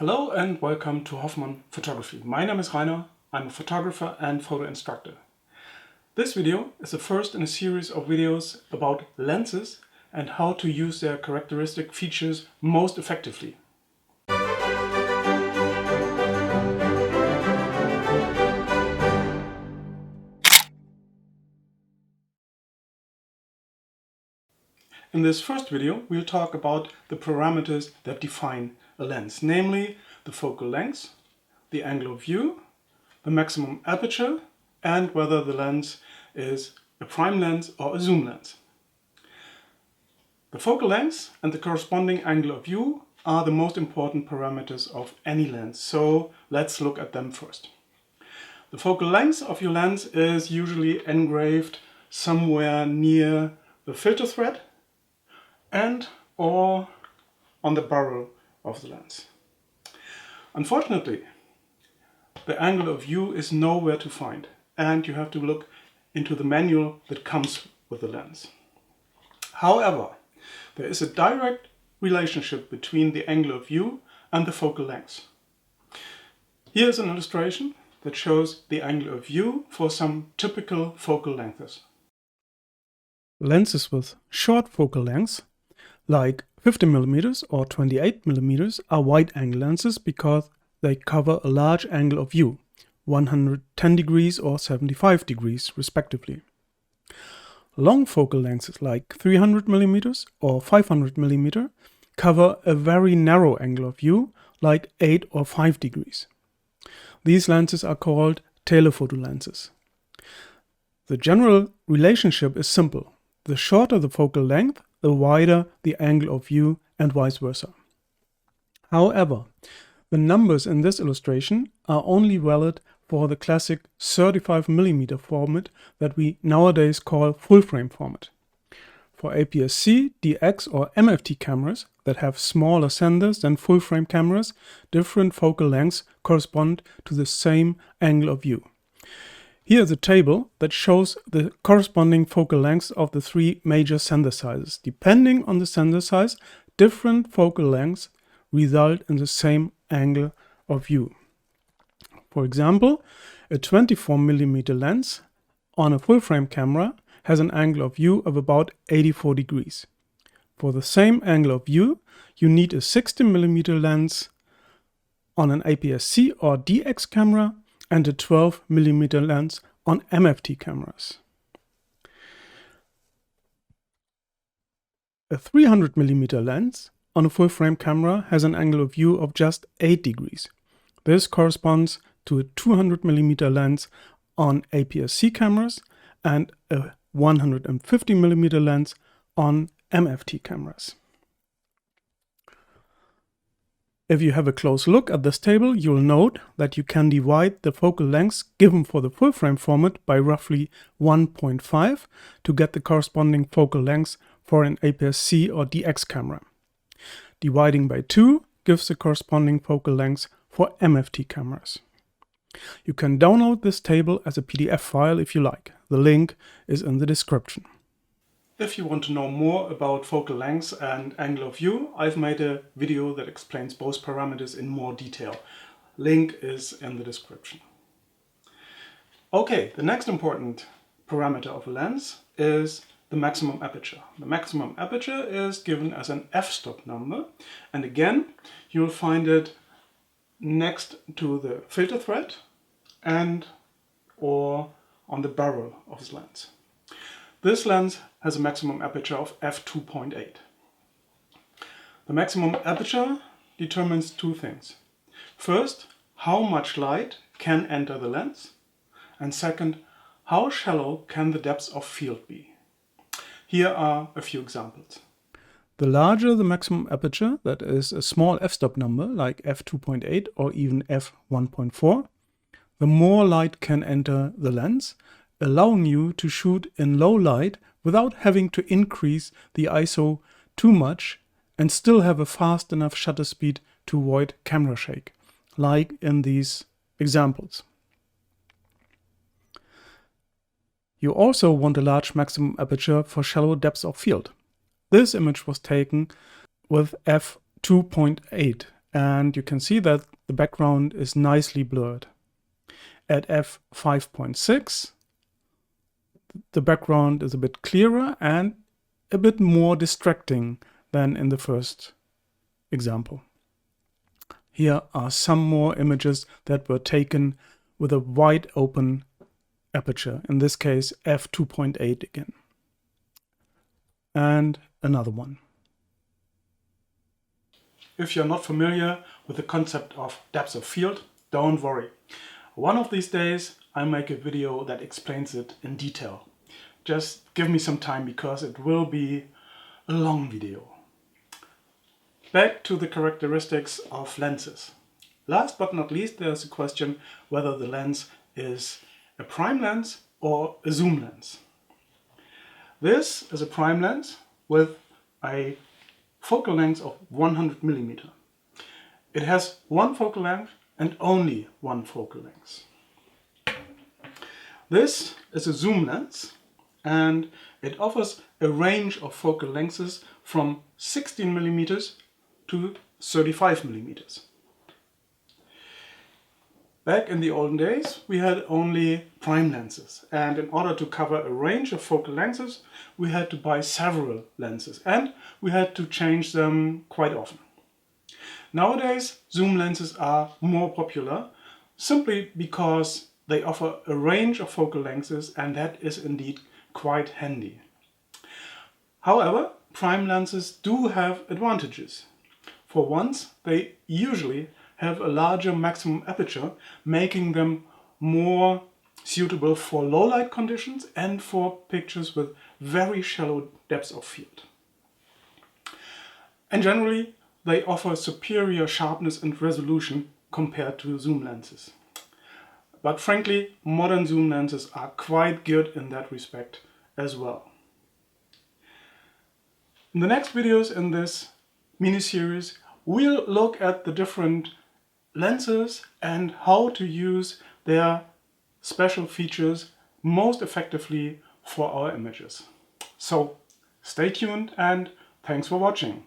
Hello and welcome to Hoffmann-Photography. My name is Rainer, I'm a photographer and photo instructor. This video is the first in a series of videos about lenses and how to use their characteristic features most effectively. In this first video, we'll talk about the parameters that define a lens, namely the focal length, the angle of view, the maximum aperture, and whether the lens is a prime lens or a zoom lens. The focal length and the corresponding angle of view are the most important parameters of any lens, so let's look at them first. The focal length of your lens is usually engraved somewhere near the filter thread and or on the barrel of the lens. Unfortunately, the angle of view is nowhere to find, and you have to look into the manual that comes with the lens. However, there is a direct relationship between the angle of view and the focal length. Here is an illustration that shows the angle of view for some typical focal lengths. Lenses with short focal lengths, like 50mm or 28mm, are wide-angle lenses because they cover a large angle of view, 110 degrees or 75 degrees respectively. Long focal lengths like 300mm or 500mm cover a very narrow angle of view, like 8 or 5 degrees. These lenses are called telephoto lenses. The general relationship is simple. The shorter the focal length, the wider the angle of view, and vice versa. However, the numbers in this illustration are only valid for the classic 35mm format that we nowadays call full-frame format. For APS-C, DX or MFT cameras that have smaller senders than full-frame cameras, different focal lengths correspond to the same angle of view. Here is a table that shows the corresponding focal lengths of the three major sender sizes. Depending on the sender size, different focal lengths result in the same angle of view. For example, a 24mm lens on a full-frame camera has an angle of view of about 84 degrees. For the same angle of view, you need a 60mm lens on an APS-C or DX camera and a 12mm lens on MFT cameras. A 300mm lens on a full-frame camera has an angle of view of just 8 degrees. This corresponds to a 200mm lens on APS-C cameras and a 150mm lens on MFT cameras. If you have a close look at this table, you'll note that you can divide the focal lengths given for the full-frame format by roughly 1.5 to get the corresponding focal lengths for an APS-C or DX camera. Dividing by 2 gives the corresponding focal lengths for MFT cameras. You can download this table as a PDF file if you like. The link is in the description. If you want to know more about focal lengths and angle of view, I've made a video that explains both parameters in more detail. Link is in the description. Okay, the next important parameter of a lens is the maximum aperture. The maximum aperture is given as an f-stop number, and again you'll find it next to the filter thread and or on the barrel of the lens. This lens has a maximum aperture of f2.8. The maximum aperture determines two things. First, how much light can enter the lens, and second, how shallow can the depth of field be. Here are a few examples. The larger the maximum aperture, that is a small f-stop number like f2.8 or even f1.4, the more light can enter the lens, allowing you to shoot in low light without having to increase the ISO too much and still have a fast enough shutter speed to avoid camera shake, like in these examples. You also want a large maximum aperture for shallow depths of field. This image was taken with f2.8 and you can see that the background is nicely blurred. At f5.6, the background is a bit clearer and a bit more distracting than in the first example. Here are some more images that were taken with a wide open aperture, in this case f2.8 again. And another one. If you're not familiar with the concept of depth of field, don't worry. One of these days I'll make a video that explains it in detail. Just give me some time because it will be a long video. Back to the characteristics of lenses. Last but not least, there's a question whether the lens is a prime lens or a zoom lens. This is a prime lens with a focal length of 100 millimeter. It has one focal length and only one focal length. This is a zoom lens and it offers a range of focal lengths from 16 millimeters to 35 millimeters. Back in the olden days we had only prime lenses, and in order to cover a range of focal lengths we had to buy several lenses and we had to change them quite often. Nowadays zoom lenses are more popular simply because they offer a range of focal lengths, and that is indeed quite handy. However, prime lenses do have advantages. For once, they usually have a larger maximum aperture, making them more suitable for low light conditions and for pictures with very shallow depths of field. And generally, they offer superior sharpness and resolution compared to zoom lenses. But frankly, modern zoom lenses are quite good in that respect as well. In the next videos in this mini-series, we'll look at the different lenses and how to use their special features most effectively for our images. So stay tuned and thanks for watching.